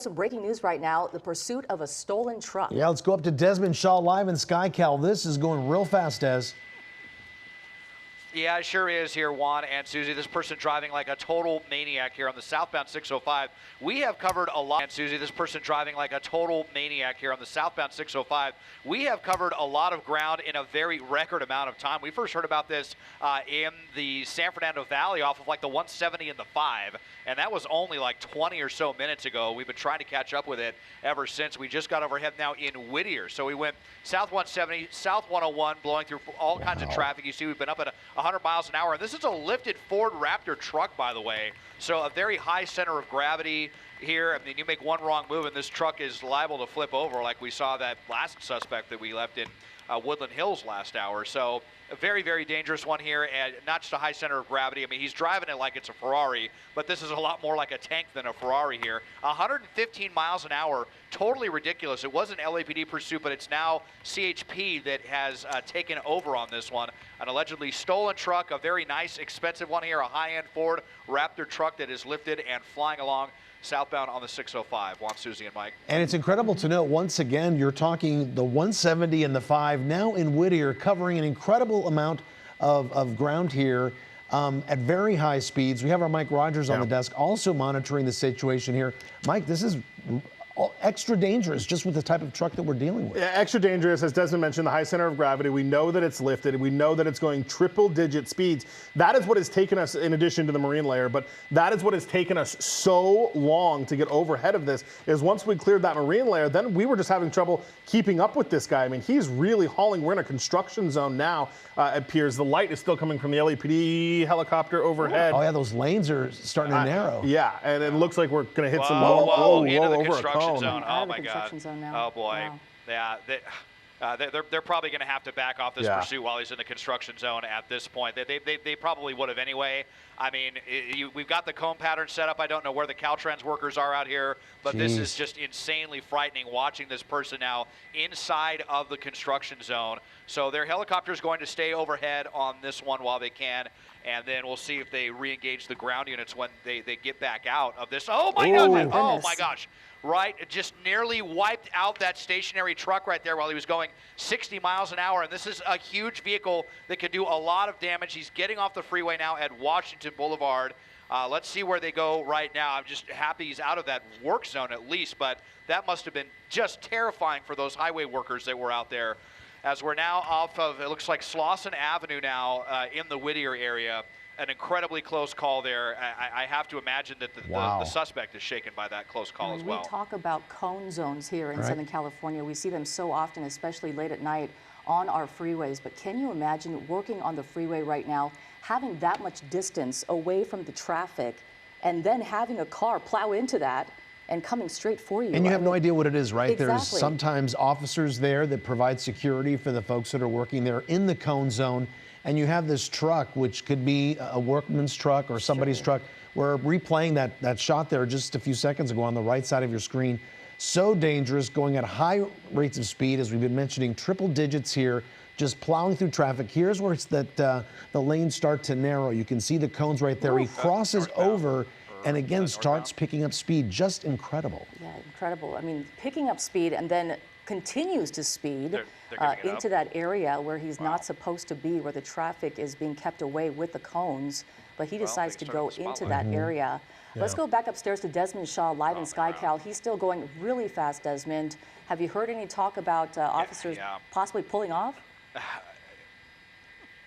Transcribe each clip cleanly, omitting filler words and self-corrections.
Some breaking news right now, the pursuit of a stolen truck. Yeah, let's go up to Desmond Shaw live in SkyCal. This is going real fast, Des. Yeah, it sure is here, Juan and Susie. This person driving like a total maniac here on the southbound 605. We have covered a lot. And Susie, this person driving like a total maniac here on the southbound 605. We have covered a lot of ground in a very record amount of time. We first heard about this in the San Fernando Valley off of like the 170 and the 5, and that was only like 20 or so minutes ago. We've been trying to catch up with it ever since. We just got overhead now in Whittier. So we went south 170, south 101, blowing through all kinds of traffic. You see, we've been up at 100 miles an hour. And this is a lifted Ford Raptor truck, by the way. So a very high center of gravity here. I mean, you make one wrong move and this truck is liable to flip over, like we saw that last suspect that we left in Woodland Hills last hour. So a very, very dangerous one here, and not just a high center of gravity. I mean, he's driving it like it's a Ferrari, but this is a lot more like a tank than a Ferrari here. 115 miles an hour, totally ridiculous. It was an LAPD pursuit, but it's now CHP that has taken over on this one. An allegedly stolen truck, a very nice, expensive one here, a high-end Ford Raptor truck that is lifted and flying along southbound on the 605. Juan, Susie, and Mike. And it's incredible to note, once again, you're talking the 170 and the 5 now in Whittier, covering an incredible amount of ground here at very high speeds. We have our Mike Rogers on the desk also monitoring the situation here. Mike, this is extra dangerous just with the type of truck that we're dealing with. Yeah, extra dangerous, as Desmond mentioned, the high center of gravity. We know that it's lifted. We know that it's going triple-digit speeds. That is what has taken us, in addition to the marine layer, but that is what has taken us so long to get overhead of this, is once we cleared that marine layer, then we were just having trouble keeping up with this guy. I mean, he's really hauling. We're in a construction zone now, it appears. The light is still coming from the LAPD helicopter overhead. Oh, yeah, those lanes are starting to narrow. Yeah, and it looks like we're going to hit some low into the over construction zone. Out Oh of the my God! construction zone now. Oh boy! Wow. Yeah, they're probably going to have to back off this pursuit while he's in the construction zone at this point. They probably would have anyway. I mean, we've got the cone pattern set up. I don't know where the Caltrans workers are out here, but this is just insanely frightening watching this person now inside of the construction zone. So their helicopter is going to stay overhead on this one while they can, and then we'll see if they re-engage the ground units when they get back out of this. Oh my goodness! Oh my gosh! Right, just nearly wiped out that stationary truck right there while he was going 60 miles an hour. And this is a huge vehicle that could do a lot of damage. He's getting off the freeway now at Washington Boulevard. Let's see where they go right now. I'm just happy he's out of that work zone at least, but that must have been just terrifying for those highway workers that were out there. As we're now off of, it looks like Slauson Avenue now in the Whittier area. An incredibly close call there. I have to imagine that the suspect is shaken by that close call as well. We talk about cone zones here in Southern California. We see them so often, especially late at night on our freeways. But can you imagine working on the freeway right now, having that much distance away from the traffic, and then having a car plow into that and coming straight for you? And you have no idea what it is, right? Exactly. There's sometimes officers there that provide security for the folks that are working there in the cone zone. And you have this truck, which could be a workman's truck or somebody's truck. We're replaying that shot there just a few seconds ago on the right side of your screen. So dangerous, going at high rates of speed, as we've been mentioning, triple digits here, just plowing through traffic. Here's where it's that the lanes start to narrow. You can see the cones right there. He crosses over and again starts picking up speed. Just incredible. Yeah, incredible. I mean, picking up speed and then continues to speed into that area where he's not supposed to be, where the traffic is being kept away with the cones, but he decides to go into that area. Let's go back upstairs to Desmond Shaw live in SkyCal. He's still going really fast, Desmond. Have you heard any talk about officers possibly pulling off?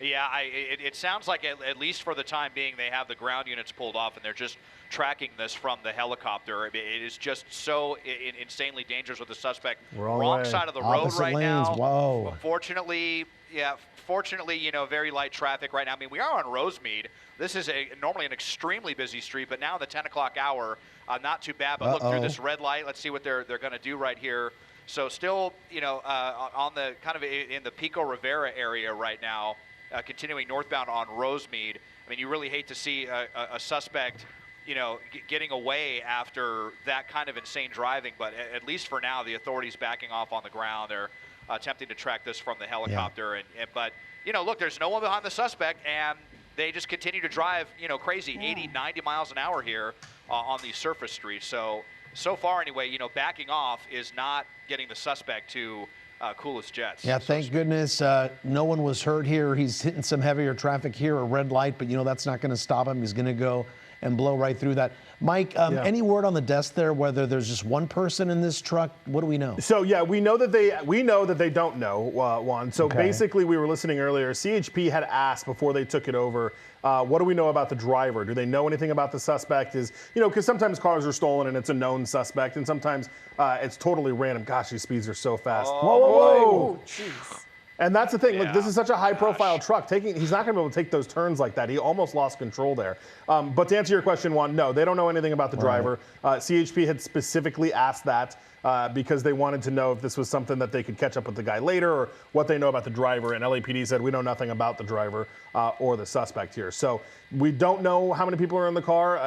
Yeah, it sounds like at least for the time being, they have the ground units pulled off and they're just tracking this from the helicopter. It is just so insanely dangerous with the suspect. Wrong side of the road right now. Whoa. Fortunately, you know, very light traffic right now. I mean, we are on Rosemead. This is normally an extremely busy street, but now in the 10 o'clock hour, not too bad. But look through this red light. Let's see what they're going to do right here. So still, you know, on the kind of in the Pico Rivera area right now. Continuing northbound on Rosemead. I mean, you really hate to see a suspect, you know, getting away after that kind of insane driving, but at least for now, the authorities backing off on the ground. They're attempting to track this from the helicopter. But, you know, look, there's no one behind the suspect, and they just continue to drive, you know, crazy 80, 90 miles an hour here on these surface streets. So so far anyway, you know, backing off is not getting the suspect to cool his jets. Yeah, thank goodness no one was hurt here. He's hitting some heavier traffic here, a red light, but you know that's not going to stop him. He's going to go and blow right through that. Mike, any word on the desk there, whether there's just one person in this truck? What do we know? So yeah, we know that they don't know, Juan. So basically, we were listening earlier. CHP had asked before they took it over, what do we know about the driver? Do they know anything about the suspect? Because sometimes cars are stolen and it's a known suspect, and sometimes it's totally random. Gosh, these speeds are so fast. Whoa! Jeez. And that's the thing. Look, this is such a high-profile truck. He's not going to be able to take those turns like that. He almost lost control there. But to answer your question, Juan, no, they don't know anything about the driver. CHP had specifically asked that because they wanted to know if this was something that they could catch up with the guy later, or what they know about the driver. And LAPD said we know nothing about the driver or the suspect here. So we don't know how many people are in the car.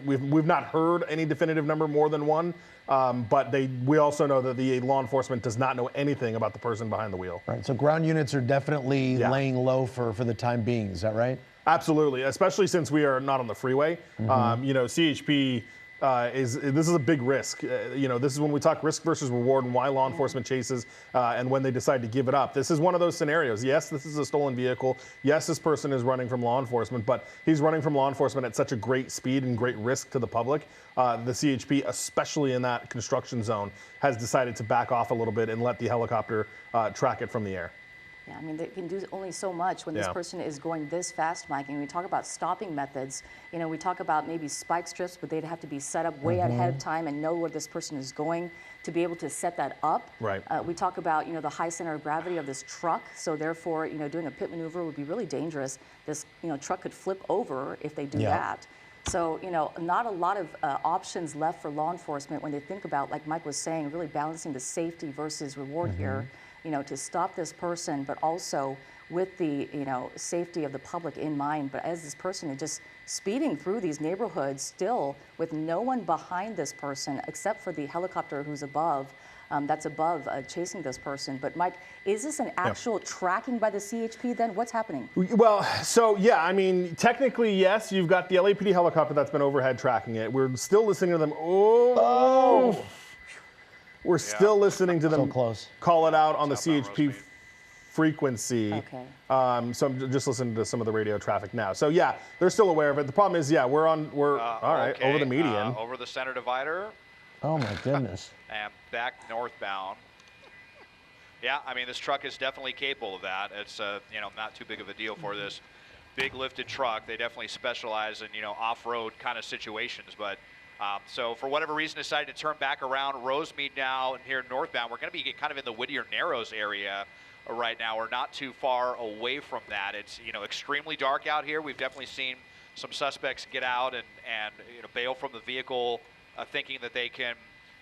We've not heard any definitive number more than one. But we also know that the law enforcement does not know anything about the person behind the wheel. Right. So ground units are definitely laying low for the time being. Is that right? Absolutely, especially since we are not on the freeway. CHP this is a big risk. This is when we talk risk versus reward and why law enforcement chases and when they decide to give it up. This is one of those scenarios. Yes, this is a stolen vehicle. Yes, this person is running from law enforcement, but he's running from law enforcement at such a great speed and great risk to the public. The CHP, especially in that construction zone, has decided to back off a little bit and let the helicopter track it from the air. Yeah, I mean, they can do only so much when this person is going this fast, Mike. And we talk about stopping methods. We talk about maybe spike strips, but they'd have to be set up way ahead of time and know where this person is going to be able to set that up. Right. We talk about, the high center of gravity of this truck. So therefore, doing a pit maneuver would be really dangerous. This, truck could flip over if they do that. So, not a lot of options left for law enforcement when they think about, like Mike was saying, really balancing the safety versus reward here. To stop this person, but also with the, safety of the public in mind. But as this person is just speeding through these neighborhoods still with no one behind this person except for the helicopter who's above, chasing this person. But Mike, is this an actual tracking by the CHP then? What's happening? Well, so yeah, I mean, technically, yes, you've got the LAPD helicopter that's been overhead tracking it. We're still listening to them. We're still listening to them call it out on the CHP frequency. Okay. So I'm just listening to some of the radio traffic now. So yeah, they're still aware of it. The problem is, we're all right, over the median. Over the center divider. Oh my goodness. And back northbound. Yeah, I mean, this truck is definitely capable of that. It's, not too big of a deal for this big lifted truck. They definitely specialize in, off-road kind of situations, but so for whatever reason, decided to turn back around Rosemead now and here northbound. We're going to be kind of in the Whittier Narrows area right now. We're not too far away from that. It's extremely dark out here. We've definitely seen some suspects get out and bail from the vehicle, thinking that they can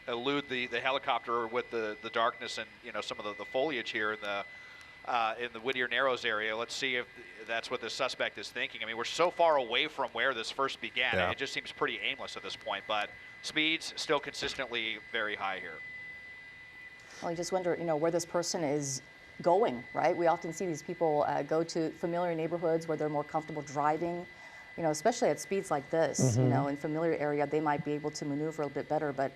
elude the helicopter with the darkness and some of the foliage here in the Whittier Narrows area. Let's see if that's what the suspect is thinking. I mean, we're so far away from where this first began. It just seems pretty aimless at this point, but speeds still consistently very high here. Well, you just wonder, where this person is going, right? We often see these people go to familiar neighborhoods where they're more comfortable driving, especially at speeds like this, in familiar area, they might be able to maneuver a little bit better, but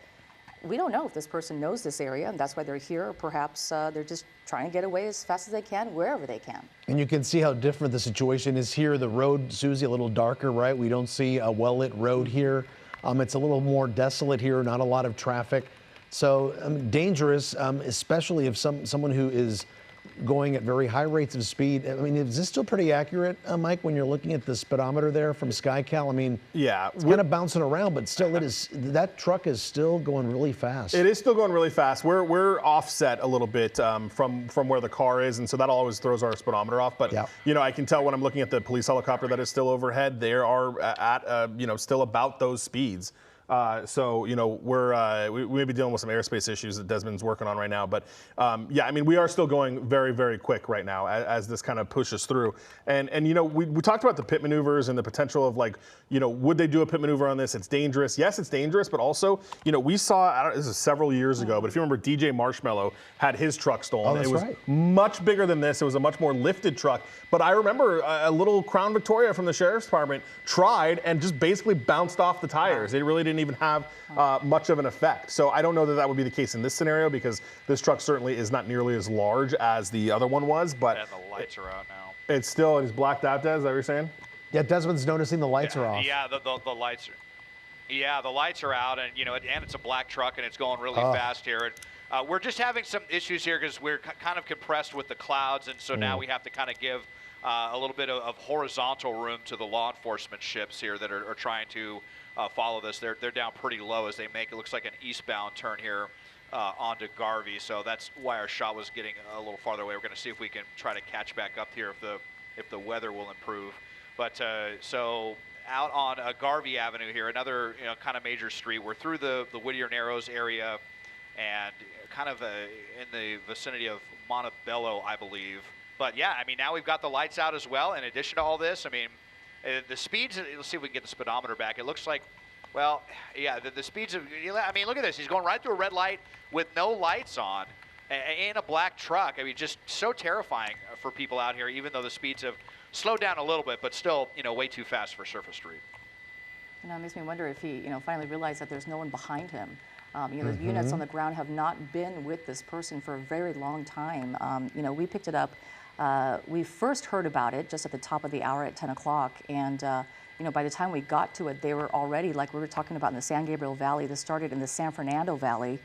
we don't know if this person knows this area, and that's why they're here. Or perhaps they're just trying to get away as fast as they can, wherever they can. And you can see how different the situation is here. The road, Susie, a little darker, right? We don't see a well-lit road here. It's a little more desolate here, not a lot of traffic. So dangerous, especially if someone who is going at very high rates of speed. I mean, is this still pretty accurate, Mike, when you're looking at the speedometer there from SkyCal? I mean, it's kind of bouncing around, but still that truck is still going really fast. It is still going really fast. We're offset a little bit from where the car is, and so that always throws our speedometer off. But, I can tell when I'm looking at the police helicopter that is still overhead, they are at, still about those speeds. So, we may be dealing with some airspace issues that Desmond's working on right now. But, I mean, we are still going very, very quick right now as this kind of pushes through. And we talked about the pit maneuvers and the potential of, would they do a pit maneuver on this? It's dangerous. Yes, it's dangerous. But also, we saw, this is several years ago, but if you remember, DJ Marshmallow had his truck stolen. It was much bigger than this. It was a much more lifted truck. But I remember a little Crown Victoria from the Sheriff's Department tried and just basically bounced off the tires. It really didn't didn't even have much of an effect. So I don't know that that would be the case in this scenario, because this truck certainly is not nearly as large as the other one was. But and the lights are out now. It's blacked out, Des, is that what you're saying? Yeah, Desmond's noticing the lights are off. Yeah, the lights are. Yeah, the lights are out, and and it's a black truck, and it's going really fast here. And, we're just having some issues here because we're kind of compressed with the clouds, and so now we have to kind of give a little bit of horizontal room to the law enforcement ships here that are trying to follow this. They're down pretty low as they make it looks like an eastbound turn here onto Garvey. So that's why our shot was getting a little farther away. We're going to see if we can try to catch back up here if the weather will improve. But so out on Garvey Avenue here, another kind of major street. We're through the Whittier Narrows area and kind of in the vicinity of Montebello, I believe. But yeah, I mean, now we've got the lights out as well. In addition to all this, I mean, the speeds, let's see if we can get the speedometer back. It looks like, well, yeah, the speeds of, I mean, look at this. He's going right through a red light with no lights on in a black truck. I mean, just so terrifying for people out here, even though the speeds have slowed down a little bit, but still, way too fast for surface street. It makes me wonder if he, finally realized that there's no one behind him. The units on the ground have not been with this person for a very long time. We picked it up. We first heard about it just at the top of the hour at 10 o'clock, and by the time we got to it, they were already, like we were talking about in the San Gabriel Valley, this started in the San Fernando Valley,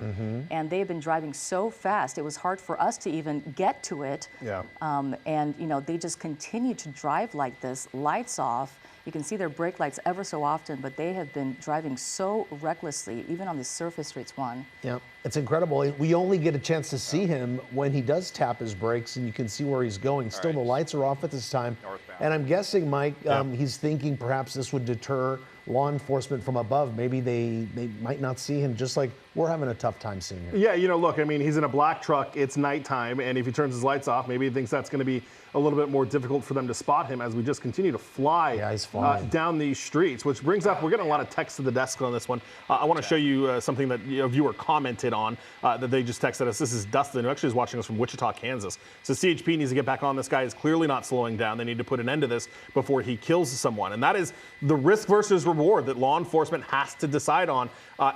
and they've been driving so fast, it was hard for us to even get to it. Yeah. And they just continue to drive like this, lights off. You can see their brake lights ever so often, but they have been driving so recklessly, even on the surface streets, Juan. Yeah, it's incredible. We only get a chance to see him when he does tap his brakes, and you can see where he's going. Still, the lights are off at this time. Northbound. And I'm guessing, Mike, he's thinking perhaps this would deter law enforcement from above. Maybe they might not see him, just like we're having a tough time seeing him. Yeah, look, I mean, he's in a black truck. It's nighttime, and if he turns his lights off, maybe he thinks that's going to be a little bit more difficult for them to spot him as we just continue to fly down these streets, which brings up, we're getting a lot of text to the desk on this one. I want to show you something that a viewer commented on that they just texted us. This is Dustin, who actually is watching us from Wichita, Kansas. So CHP needs to get back on. This guy is clearly not slowing down. They need to put an end to this before he kills someone. And that is the risk versus reward that law enforcement has to decide on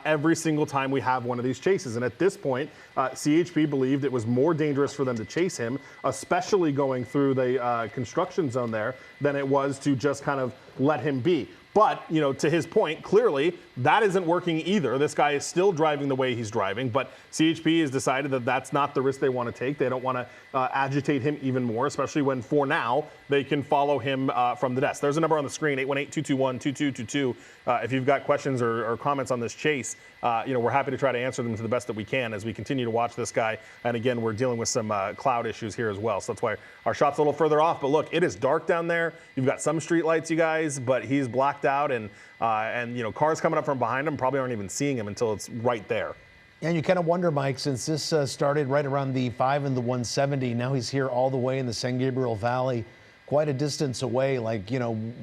every single time we have one of these chases. And at this point, CHP believed it was more dangerous for them to chase him, especially going through the construction zone there, than it was to just kind of let him be. But, to his point, clearly that isn't working either. This guy is still driving the way he's driving, but CHP has decided that that's not the risk they want to take. They don't want to agitate him even more, especially when, for now, they can follow him from the desk. There's a number on the screen, 818-221-2222. If you've got questions or comments on this chase, we're happy to try to answer them to the best that we can as we continue to watch this guy. And again, we're dealing with some cloud issues here as well. So that's why our shot's a little further off. But look, it is dark down there. You've got some street lights, you guys, but he's blacked out, and cars coming up from behind him probably aren't even seeing him until it's right there. And you kind of wonder, Mike, since this started right around the 5 and the 170, now he's here all the way in the San Gabriel Valley, quite a distance away. Like,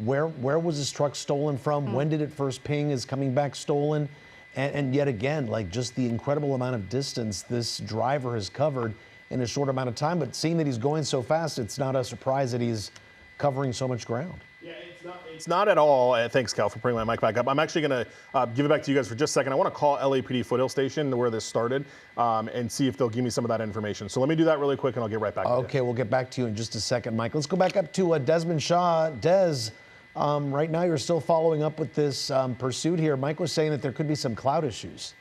where was his truck stolen from? When did it first ping is coming back stolen? And yet again, like, just the incredible amount of distance this driver has covered in a short amount of time. But seeing that he's going so fast, it's not a surprise that he's covering so much ground. Yeah, it's not at all. Thanks, Cal, for bringing my mic back up. I'm actually going to give it back to you guys for just a second. I want to call LAPD Foothill Station, where this started, and see if they'll give me some of that information. So let me do that really quick, and I'll get right back to you. Okay, we'll get back to you in just a second, Mike. Let's go back up to Desmond Shaw. Des, right now you're still following up with this pursuit here. Mike was saying that there could be some cloud issues.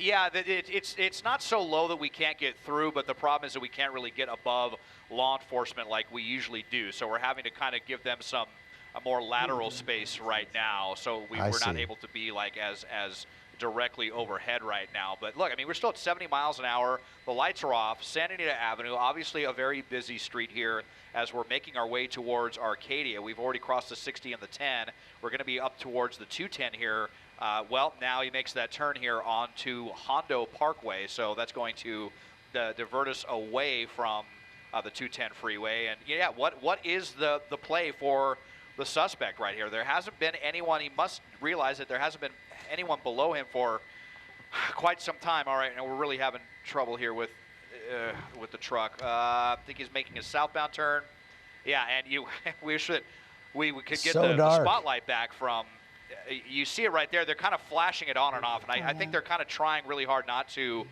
Yeah, it's not so low that we can't get through, but the problem is that we can't really get above law enforcement like we usually do. So we're having to kind of give them a more lateral space right now. So we're not able to be like as directly overhead right now. But look, I mean, we're still at 70 miles an hour. The lights are off. Santa Anita Avenue, obviously a very busy street here as we're making our way towards Arcadia. We've already crossed the 60 and the 10. We're going to be up towards the 210 here. Well, now he makes that turn here onto Hondo Parkway, so that's going to divert us away from the 210 freeway. And yeah, what is the play for the suspect right here? There hasn't been anyone. He must realize that there hasn't been anyone below him for quite some time. All right, and we're really having trouble here with the truck. I think he's making a southbound turn. Yeah, and we could get the spotlight back from you see it right there. They're kind of flashing it on and off, and I think they're kind of trying really hard not to,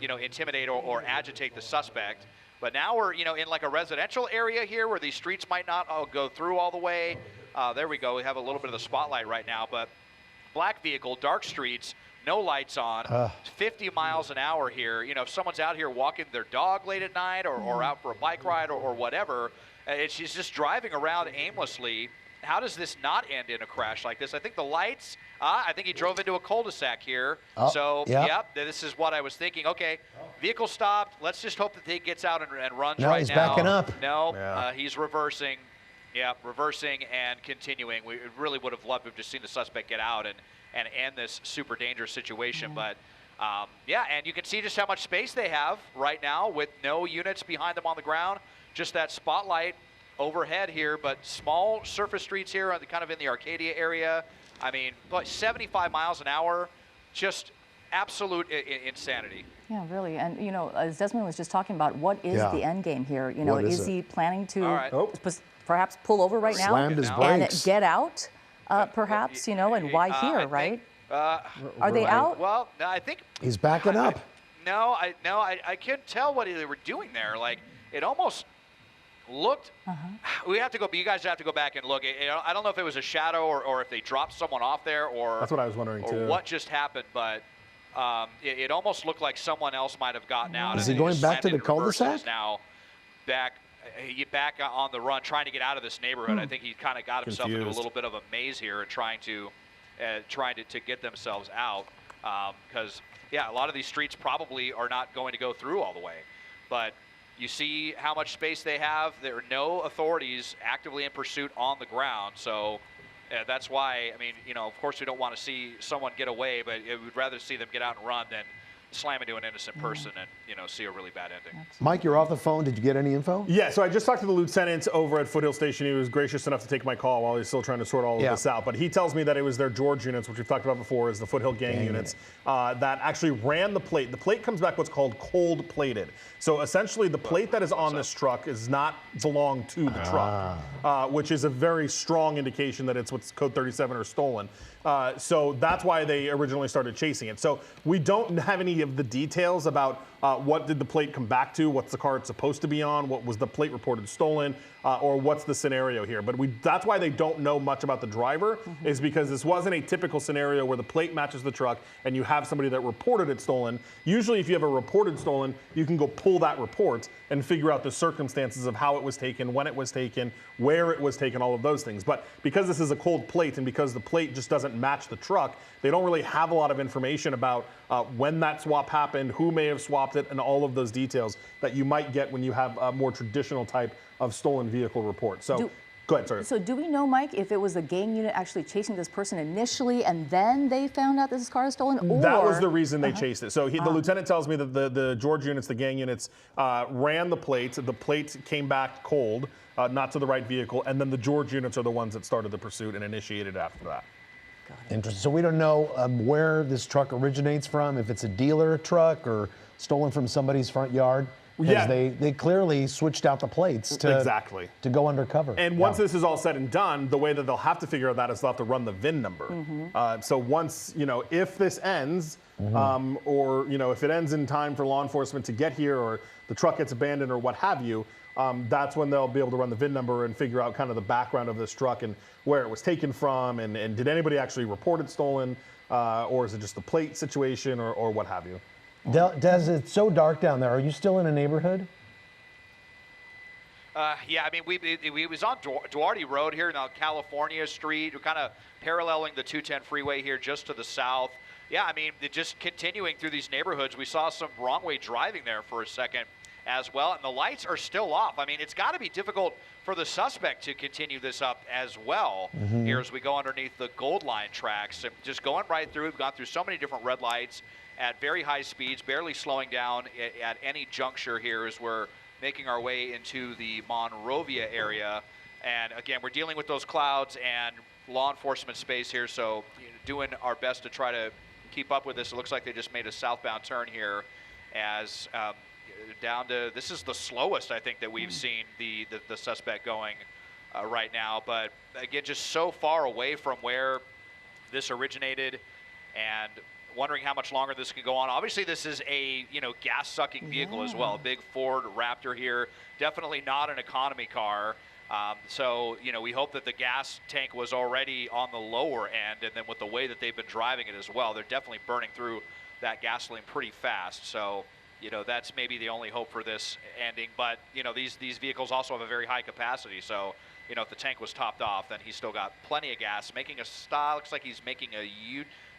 intimidate or agitate the suspect. But now we're, in like a residential area here where these streets might not go through all the way. There we go. We have a little bit of the spotlight right now, but black vehicle, dark streets, no lights on, 50 miles an hour here. If someone's out here walking their dog late at night or out for a bike ride or whatever, she's just driving around aimlessly. How does this not end in a crash like this? I think the lights, I think he drove into a cul-de-sac here. Yep, this is what I was thinking. Okay, vehicle stopped. Let's just hope that he gets out and runs right now. No, he's backing up. No, he's reversing. Yeah, reversing and continuing. We really would have loved to have just seen the suspect get out and end this super dangerous situation. But, and you can see just how much space they have right now with no units behind them on the ground. Just that spotlight overhead here, but small surface streets here, kind of in the Arcadia area. I mean, 75 miles an hour, just absolute insanity. Yeah, really. And, as Desmond was just talking about, what is the end game here? Is he planning to perhaps pull over right now Slammed his brakes. and get out, perhaps, and why here, right? Are they out? Well, I think he's backing up. I couldn't tell what they were doing there. Like, it almost looked. We have to go. You guys have to go back and look. I don't know if it was a shadow or if they dropped someone off there or. That's what I was wondering too. What just happened, but it almost looked like someone else might have gotten out. Is he going back to the cul-de-sac? Now, back on the run, trying to get out of this neighborhood. I think he kind of got himself into a little bit of a maze here and trying to get themselves out. Because a lot of these streets probably are not going to go through all the way, but. You see how much space they have. There are no authorities actively in pursuit on the ground. So that's why, of course we don't want to see someone get away, but we'd rather see them get out and run than slam into an innocent person and, see a really bad ending. Mike, you're off the phone. Did you get any info? Yeah, so I just talked to the lieutenant over at Foothill Station. He was gracious enough to take my call while he's still trying to sort all of this out. But he tells me that it was their George units, which we've talked about before, is the Foothill gang units, that actually ran the plate. The plate comes back what's called cold plated. So essentially the plate that is on this truck does not belong to the truck, which is a very strong indication that it's what's code 37 or stolen. So that's why they originally started chasing it. So we don't have any of the details about what did the plate come back to, what's the car it's supposed to be on, what was the plate reported stolen, or what's the scenario here. But that's why they don't know much about the driver, is because this wasn't a typical scenario where the plate matches the truck and you have somebody that reported it stolen. Usually if you have a reported stolen, you can go pull that report and figure out the circumstances of how it was taken, when it was taken, where it was taken, all of those things. But because this is a cold plate and because the plate just doesn't match the truck, they don't really have a lot of information about when that swap happened, who may have swapped it, and all of those details that you might get when you have a more traditional type of stolen vehicle report. So go ahead, sorry. So do we know, Mike, if it was a gang unit actually chasing this person initially and then they found out this car is stolen? Or that was the reason they chased it. So the lieutenant tells me that the George units, the gang units, ran the plate. The plate came back cold, not to the right vehicle, and then the George units are the ones that started the pursuit and initiated after that. Interesting. So we don't know where this truck originates from, if it's a dealer truck or stolen from somebody's front yard. Because they clearly switched out the plates to go undercover. And once this is all said and done, the way that they'll have to figure out that is they'll have to run the VIN number. So once, if this ends, or, if it ends in time for law enforcement to get here, or the truck gets abandoned or what have you, that's when they'll be able to run the VIN number and figure out kind of the background of this truck and where it was taken from, and did anybody actually report it stolen, or is it just the plate situation, or what have you. Des, it's so dark down there. Are you still in a neighborhood? Yeah, we was on Duarte Road here, now California Street. We're kind of paralleling the 210 freeway here just to the south. Yeah, just continuing through these neighborhoods. We saw some wrong way driving there for a second as well, and the lights are still off. It's got to be difficult for the suspect to continue this up as well here as we go underneath the Gold Line tracks. And just going right through, we've gone through so many different red lights at very high speeds, barely slowing down at any juncture here as we're making our way into the Monrovia area. And again, we're dealing with those clouds and law enforcement space here, so doing our best to try to keep up with this. It looks like they just made a southbound turn here as down to, this is the slowest I think that we've seen the suspect going right now. But again, just so far away from where this originated, and wondering how much longer this can go on. Obviously, this is a gas-sucking vehicle as well. Big Ford Raptor here, definitely not an economy car. So we hope that the gas tank was already on the lower end, and then with the way that they've been driving it as well, they're definitely burning through that gasoline pretty fast. So that's maybe the only hope for this ending. But these vehicles also have a very high capacity. So if the tank was topped off, then he's still got plenty of gas. Making a stop, looks like he's making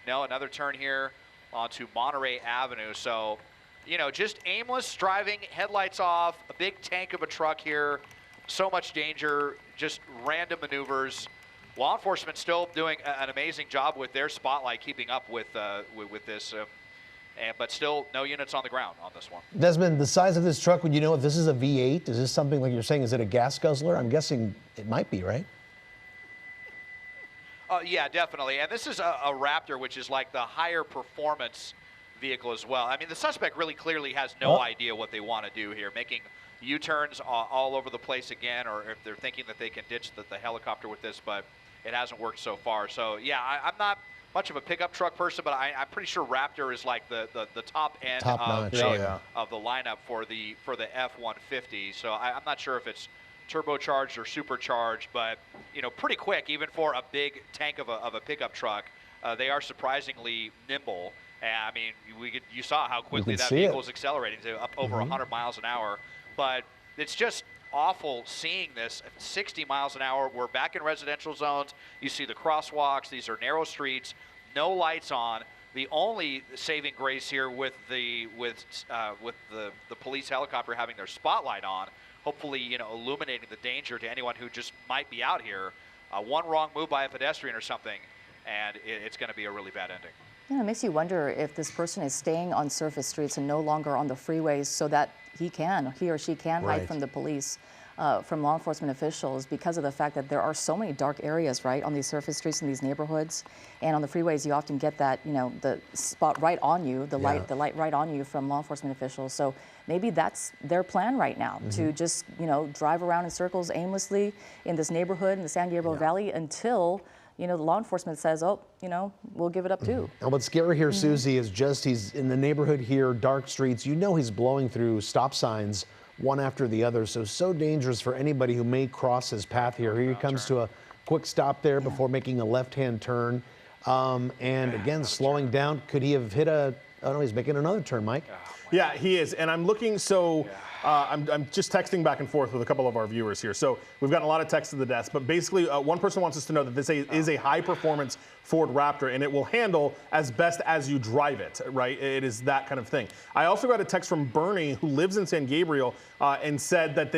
another turn here onto Monterey Avenue. So, just aimless driving, headlights off, a big tank of a truck here, so much danger, just random maneuvers. Law enforcement still doing an amazing job with their spotlight, keeping up with this, but still no units on the ground on this one. Desmond, the size of this truck, would you know if this is a V8? Is this something like you're saying, is it a gas guzzler? I'm guessing it might be, right? Yeah, definitely. And this is a Raptor, which is like the higher performance vehicle as well. I mean, the suspect really clearly has no idea what they want to do here, making U-turns all over the place again, or if they're thinking that they can ditch the helicopter with this, but it hasn't worked so far. So, yeah, I'm not much of a pickup truck person, but I'm pretty sure Raptor is like the top end of the lineup for the F-150. So I'm not sure if it's turbocharged or supercharged, but pretty quick even for a big tank of a pickup truck. They are surprisingly nimble. I mean, you saw how quickly that vehicle is accelerating to up over 100 miles an hour. But it's just awful seeing this at 60 miles an hour. We're back in residential zones. You see the crosswalks. These are narrow streets, no lights on. The only saving grace here with the police helicopter having their spotlight on, hopefully illuminating the danger to anyone who just might be out here. One wrong move by a pedestrian or something, and it's going to be a really bad ending. Yeah, it makes you wonder if this person is staying on surface streets and no longer on the freeways so that he or she can hide from the police, from law enforcement officials, because of the fact that there are so many dark areas, right, on these surface streets in these neighborhoods. And on the freeways, you often get that, the spot right on you, the light right on you from law enforcement officials. So maybe that's their plan right now, to just, drive around in circles aimlessly in this neighborhood in the San Gabriel Valley until the law enforcement says, we'll give it up too. And what's scary here, Susie, is just he's in the neighborhood here, dark streets. He's blowing through stop signs one after the other. So dangerous for anybody who may cross his path here. Here he comes to a quick stop there before making a left-hand turn. And again, slowing down. Could he have hit he's making another turn, Mike. Yeah, he is. And I'm looking, I'm just texting back and forth with a couple of our viewers here. So we've gotten a lot of texts to the desk, but basically one person wants us to know that this is a high-performance Ford Raptor, and it will handle as best as you drive it, right? It is that kind of thing. I also got a text from Bernie, who lives in San Gabriel, and said that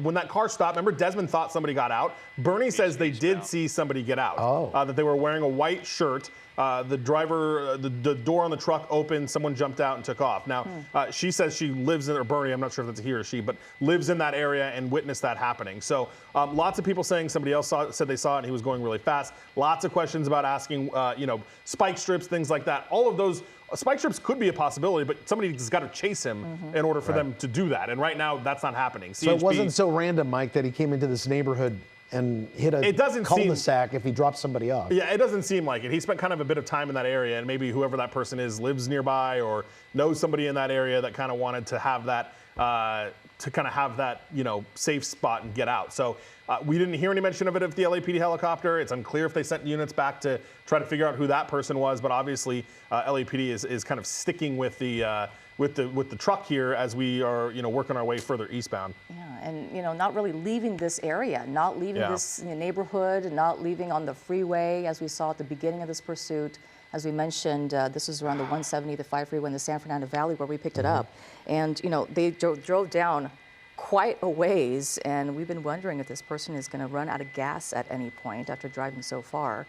when that car stopped, remember Desmond thought somebody got out? Bernie says they did see somebody get out, that they were wearing a white shirt. The driver, the door on the truck opened, someone jumped out and took off. Now, she says she lives in, or Bernie, I'm not sure if that's a he or she, but lives in that area and witnessed that happening. So lots of people saying somebody else said they saw it and he was going really fast. Lots of questions about asking, spike strips, things like that. All of those, spike strips could be a possibility, but somebody's got to chase him in order for them to do that. And right now, that's not happening. So it wasn't so random, Mike, that he came into this neighborhood and hit a cul-de-sac if he dropped somebody off. Yeah, it doesn't seem like it. He spent kind of a bit of time in that area, and maybe whoever that person is lives nearby or knows somebody in that area that kind of wanted to have that, safe spot and get out. So we didn't hear any mention of it at the LAPD helicopter. It's unclear if they sent units back to try to figure out who that person was, but obviously LAPD is kind of sticking with the truck here as we are, working our way further eastbound. Yeah, and not really leaving this area, not leaving this neighborhood, not leaving on the freeway as we saw at the beginning of this pursuit. As we mentioned, this was around the 170, the 5 freeway in the San Fernando Valley where we picked it up. And, they drove down quite a ways, and we've been wondering if this person is going to run out of gas at any point after driving so far.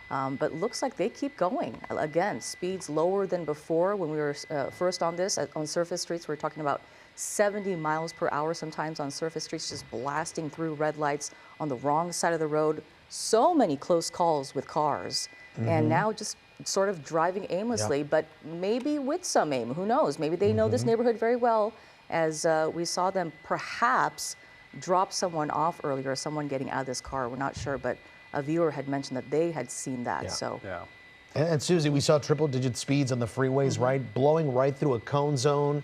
But looks like they keep going. Again, speeds lower than before. When we were first on this, on surface streets, we were talking about 70 miles per hour sometimes on surface streets, just blasting through red lights on the wrong side of the road. So many close calls with cars. And now just sort of driving aimlessly, but maybe with some aim. Who knows? Maybe they know this neighborhood very well, as we saw them perhaps drop someone off earlier, someone getting out of this car. We're not sure, but a viewer had mentioned that they had seen that. Yeah. So. Yeah. And Susie, we saw triple-digit speeds on the freeways, right? Blowing right through a cone zone.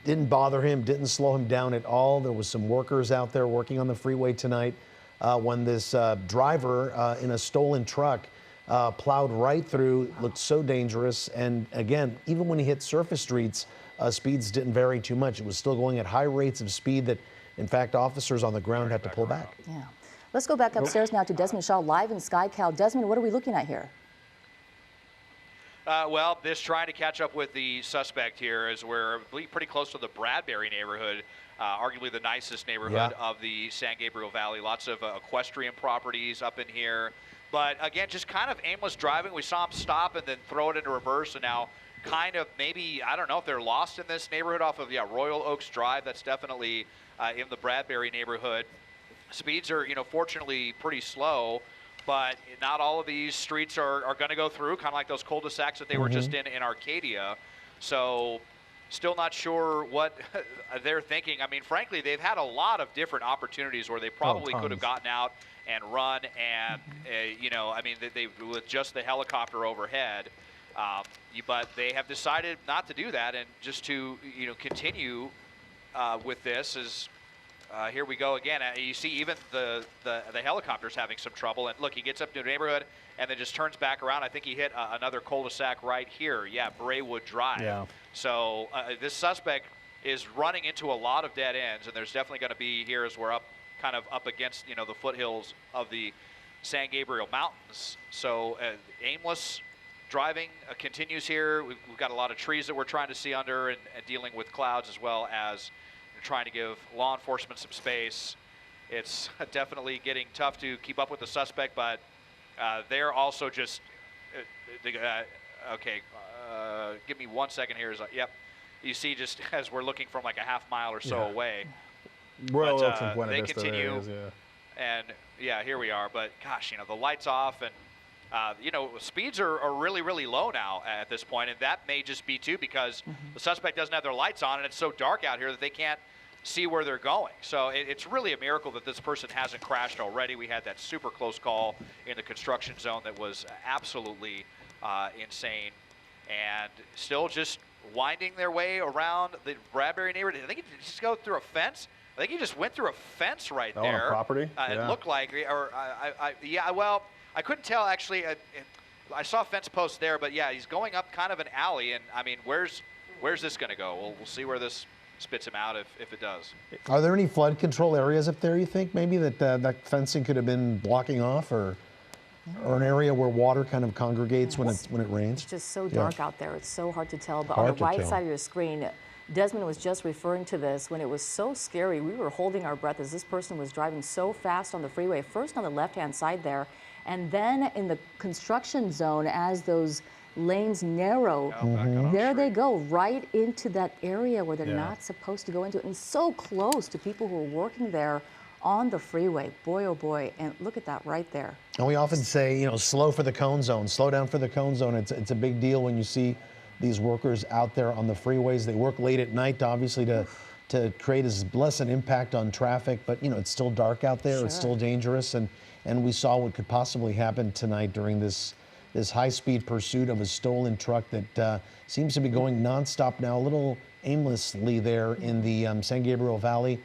Didn't bother him, didn't slow him down at all. There was some workers out there working on the freeway tonight when this driver in a stolen truck plowed right through, looked so dangerous. And again, even when he hit surface streets, speeds didn't vary too much. It was still going at high rates of speed that, in fact, officers on the ground had to pull back. Yeah. Let's go back upstairs now to Desmond Shaw live in SkyCal. Desmond, what are we looking at here? Well, this trying to catch up with the suspect here as we're pretty close to the Bradbury neighborhood, arguably the nicest neighborhood of the San Gabriel Valley. Lots of equestrian properties up in here. But again, just kind of aimless driving. We saw him stop and then throw it into reverse, and now kind of maybe, I don't know if they're lost in this neighborhood off of Royal Oaks Drive. That's definitely in the Bradbury neighborhood. Speeds are, fortunately pretty slow. But not all of these streets are going to go through, kind of like those cul-de-sacs that they were just in Arcadia. So still not sure what they're thinking. I mean, frankly, they've had a lot of different opportunities where they probably could have gotten out and run and, I mean, they with just the helicopter overhead. But they have decided not to do that and just to, continue with this as here we go again. You see even the helicopter's having some trouble. And look, he gets up to the neighborhood and then just turns back around. I think he hit another cul-de-sac right here. Yeah, Braywood Drive. Yeah. So this suspect is running into a lot of dead ends. And there's definitely going to be here as we're kind of up against, the foothills of the San Gabriel Mountains. So aimless driving continues here. We've got a lot of trees that we're trying to see under and dealing with clouds as well as trying to give law enforcement some space. It's definitely getting tough to keep up with the suspect, but they're also just, give me 1 second here. Yep, you see just as we're looking from like a half mile or so away. Royal Oaks and Buena they Vista continue, areas, and here we are, but gosh, the lights off and speeds are really, really low now at this point, and that may just be too because the suspect doesn't have their lights on and it's so dark out here that they can't see where they're going. So it's really a miracle that this person hasn't crashed already. We had that super close call in the construction zone that was absolutely insane, and still just winding their way around the Bradbury neighborhood. I think he just go through a fence. I think he just went through a fence right there. On a property? It looked like, or well, I couldn't tell actually. I saw a fence post there, but yeah, he's going up kind of an alley, and I mean, where's this going to go? We'll see where this spits him out if it does. Are there any flood control areas up there, you think, maybe that that fencing could have been blocking off, or an area where water kind of congregates when it rains? It's just so dark out there. It's so hard to tell. But on the right side of your screen, Desmond was just referring to this when it was so scary. We were holding our breath as this person was driving so fast on the freeway, first on the left-hand side there, and then in the construction zone as those lanes narrow, there they go, right into that area where they're not supposed to go into, and so close to people who are working there on the freeway. Boy, oh boy, and look at that right there. And we often say, slow for the cone zone, slow down for the cone zone. It's a big deal when you see these workers out there on the freeways. They work late at night, obviously, to create as less an impact on traffic, but it's still dark out there. It's still dangerous, and we saw what could possibly happen tonight during this high-speed pursuit of a stolen truck that seems to be going nonstop now, a little aimlessly there in the San Gabriel Valley.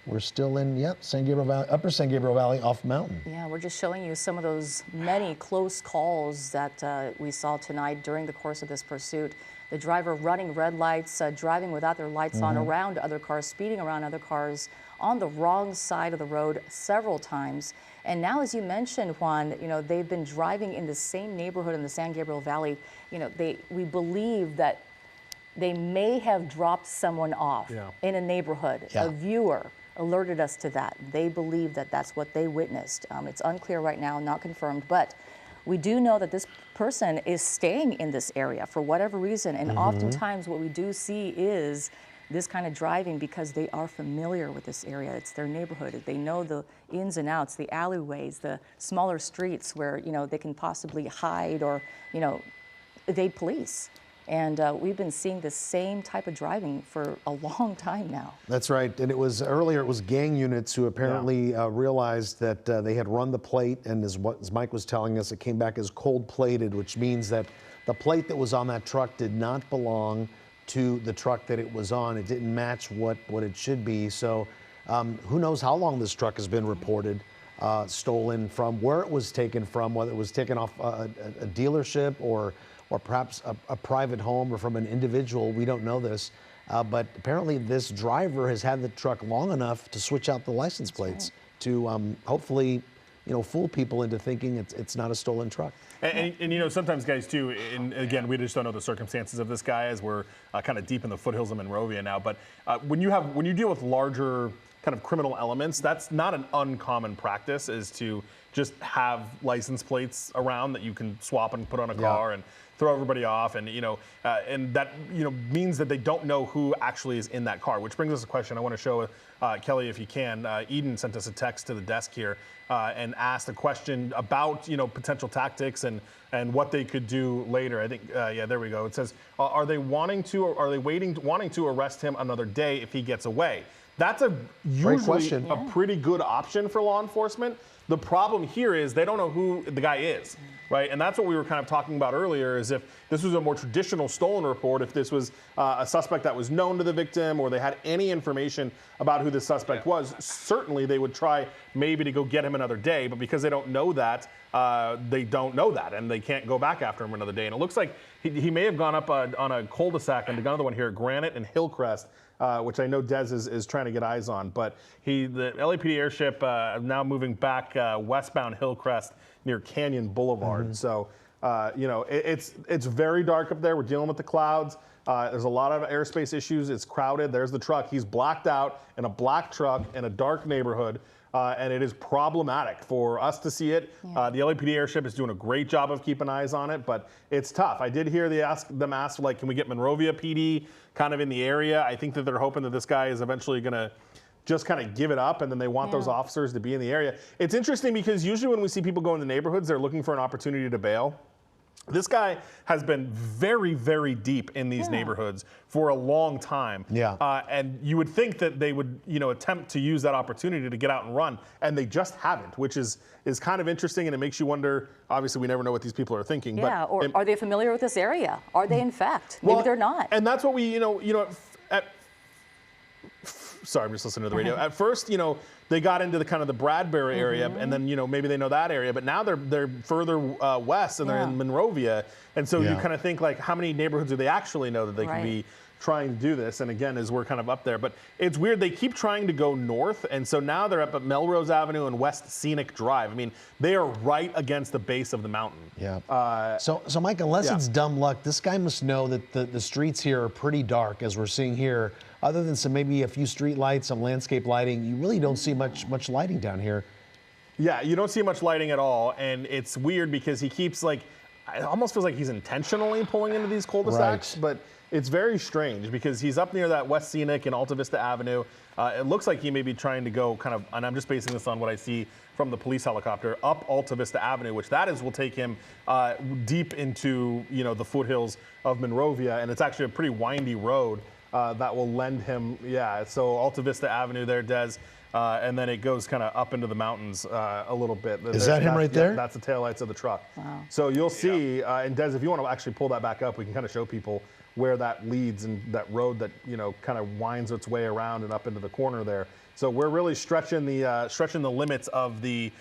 We're still in, San Gabriel Valley, Upper San Gabriel Valley off mountain. Yeah, we're just showing you some of those many close calls that we saw tonight during the course of this pursuit. The driver running red lights, driving without their lights on around other cars, speeding around other cars on the wrong side of the road several times. And now, as you mentioned, Juan, they've been driving in the same neighborhood in the San Gabriel Valley. We believe that they may have dropped someone off in a neighborhood. A viewer alerted us to that. They believe that that's what they witnessed. It's unclear right now, not confirmed, but we do know that this person is staying in this area for whatever reason, and oftentimes what we do see is this kind of driving because they are familiar with this area. It's their neighborhood. They know the ins and outs, the alleyways, the smaller streets where they can possibly hide or evade police. And we've been seeing the same type of driving for a long time now. That's right. And it was earlier, it was gang units who apparently realized that they had run the plate. And as Mike was telling us, it came back as cold plated, which means that the plate that was on that truck did not belong to the truck that it was on. It didn't match what it should be. So who knows how long this truck has been reported stolen from, where it was taken from, whether it was taken off a dealership or perhaps a private home or from an individual. We don't know this. But apparently this driver has had the truck long enough to switch out the license plates to hopefully, fool people into thinking it's not a stolen truck. And sometimes guys too, and again, we just don't know the circumstances of this guy as we're kind of deep in the foothills of Monrovia now. But when you deal with larger kind of criminal elements, that's not an uncommon practice, is to just have license plates around that you can swap and put on a car and throw everybody off, and and that means that they don't know who actually is in that car. Which brings us a question I want to show Kelly, if you can. Eden sent us a text to the desk here and asked a question about potential tactics and what they could do later. I think there we go. It says, are they wanting to arrest him another day if he gets away? That's usually a pretty good option for law enforcement. The problem here is they don't know who the guy is, right? And that's what we were kind of talking about earlier, is if this was a more traditional stolen report, if this was a suspect that was known to the victim or they had any information about who the suspect was, certainly they would try maybe to go get him another day. But because they don't know that, and they can't go back after him another day. And it looks like he may have gone up on a cul-de-sac and another one here at Granite and Hillcrest, which I know Des is trying to get eyes on. But the LAPD airship now moving back westbound Hillcrest near Canyon Boulevard. So, it's very dark up there. We're dealing with the clouds. There's a lot of airspace issues. It's crowded. There's the truck. He's blacked out in a black truck in a dark neighborhood. And it is problematic for us to see it. The LAPD airship is doing a great job of keeping eyes on it, but it's tough. I did hear them ask, like, can we get Monrovia PD kind of in the area? I think that they're hoping that this guy is eventually going to just kind of give it up, and then they want those officers to be in the area. It's interesting because usually when we see people go in the neighborhoods, they're looking for an opportunity to bail. This guy has been very, very deep in these neighborhoods for a long time. And you would think that they would, attempt to use that opportunity to get out and run, and they just haven't, which is kind of interesting, and it makes you wonder. Obviously, we never know what these people are thinking. Or are they familiar with this area? Are they, in fact? Maybe they're not. And that's what we, sorry, I'm just listening to the radio. At first, they got into the kind of the Bradbury area, and then maybe they know that area, but now they're further west and they're in Monrovia, and so you kind of think, like, how many neighborhoods do they actually know that they can be trying to do this? And again, as we're kind of up there, but it's weird, they keep trying to go north, and so now they're up at Melrose Avenue and West Scenic Drive. I mean, they are right against the base of the mountain. So Mike, unless it's dumb luck, this guy must know that the streets here are pretty dark, as we're seeing here. Other than maybe a few street lights, some landscape lighting, you really don't see much lighting down here. Yeah, you don't see much lighting at all, and it's weird because he keeps, like, it almost feels like he's intentionally pulling into these cul-de-sacs, but it's very strange because he's up near that West Scenic and Alta Vista Avenue. It looks like he may be trying to go kind of, and I'm just basing this on what I see from the police helicopter, up Alta Vista Avenue, which will take him deep into, the foothills of Monrovia, and it's actually a pretty windy road. That will lend him, so Alta Vista Avenue there, Des, and then it goes kind of up into the mountains a little bit. Is that him right there? That's the taillights of the truck. Wow. So you'll see, and Des, if you want to actually pull that back up, we can kind of show people where that leads and that road that, kind of winds its way around and up into the corner there. So we're really stretching the limits of the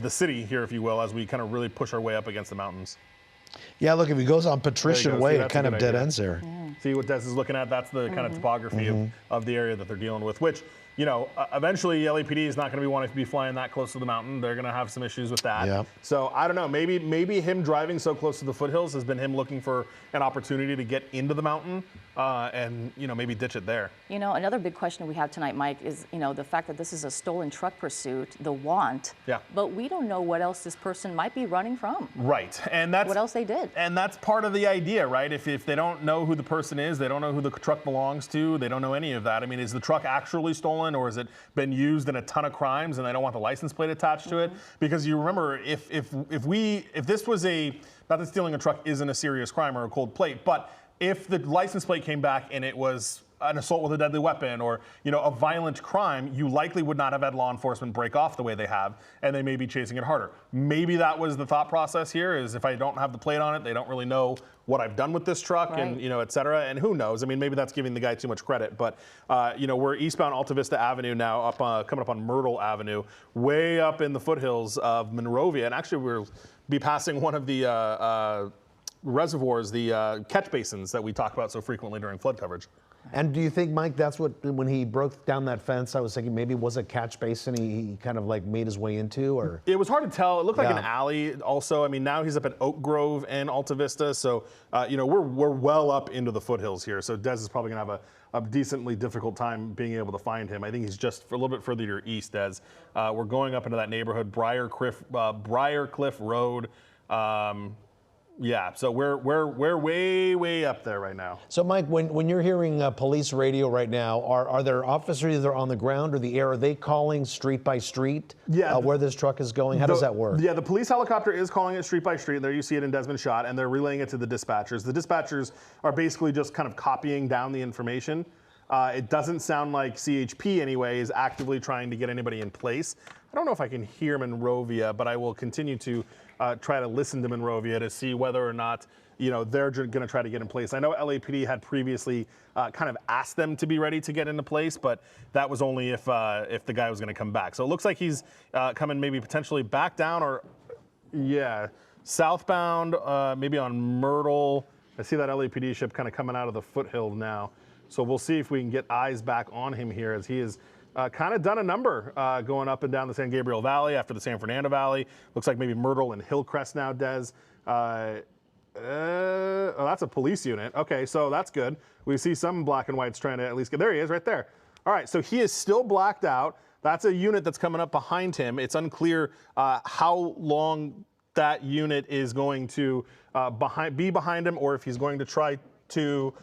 city here, if you will, as we kind of really push our way up against the mountains. Yeah, look, if he goes on Patrician Way, it kind of dead ends there. See what Des is looking at? That's the kind of topography of the area that they're dealing with, which, eventually LAPD is not going to be wanting to be flying that close to the mountain. They're going to have some issues with that. So I don't know. Maybe him driving so close to the foothills has been him looking for an opportunity to get into the mountain and, maybe ditch it there. Another big question we have tonight, Mike, is, the fact that this is a stolen truck pursuit, the want. But we don't know what else this person might be running from. Right. And that's what else they did. And that's part of the idea, right? If they don't know who the person is, they don't know who the truck belongs to, they don't know any of that. I mean, is the truck actually stolen, or has it been used in a ton of crimes and they don't want the license plate attached to it? Because you remember, if this was not that stealing a truck isn't a serious crime or a cold plate, but if the license plate came back and it was an assault with a deadly weapon or, you know, a violent crime, you likely would not have had law enforcement break off the way they have, and they may be chasing it harder. Maybe that was the thought process here, is if I don't have the plate on it, they don't really know what I've done with this truck, and, you know, et cetera, and who knows? I mean, maybe that's giving the guy too much credit, but, you know, we're eastbound Alta Vista Avenue now, up coming up on Myrtle Avenue, way up in the foothills of Monrovia, and actually we'll be passing one of the reservoirs, the catch basins that we talk about so frequently during flood coverage. And do you think, Mike, that's what, when he broke down that fence, I was thinking maybe it was a catch basin he kind of like made his way into, or? It was hard to tell. It looked like an alley also. I mean, now he's up at Oak Grove and Alta Vista, so, you know, we're well up into the foothills here, so Des is probably gonna have a decently difficult time being able to find him. I think he's just a little bit further to your east, Des. We're going up into that neighborhood, Briarcliff Road. Yeah, so we're way up there right now. So, Mike, when you're hearing police radio right now, are there officers either on the ground or the air? Are they calling street by street where this truck is going? How does that work? Yeah, the police helicopter is calling it street by street. There you see it in Desmond shot, and they're relaying it to the dispatchers. The dispatchers are basically just kind of copying down the information. It doesn't sound like CHP anyway is actively trying to get anybody in place. I don't know if I can hear Monrovia, but I will continue to try to listen to Monrovia to see whether or not, you know, they're going to try to get in place. I know LAPD had previously kind of asked them to be ready to get into place, but that was only if the guy was going to come back. So it looks like he's coming maybe potentially back down or, southbound, maybe on Myrtle. I see that LAPD ship kind of coming out of the foothill now. So we'll see if we can get eyes back on him here, as he is kind of done a number going up and down the San Gabriel Valley after the San Fernando Valley. Looks like maybe Myrtle and Hillcrest now, Des. Oh, that's a police unit. Okay, so that's good. We see some black and whites trying to at least get, there he is right there. All right, so he is still blacked out. That's a unit that's coming up behind him. It's unclear how long that unit is going to be behind him, or if he's going to try to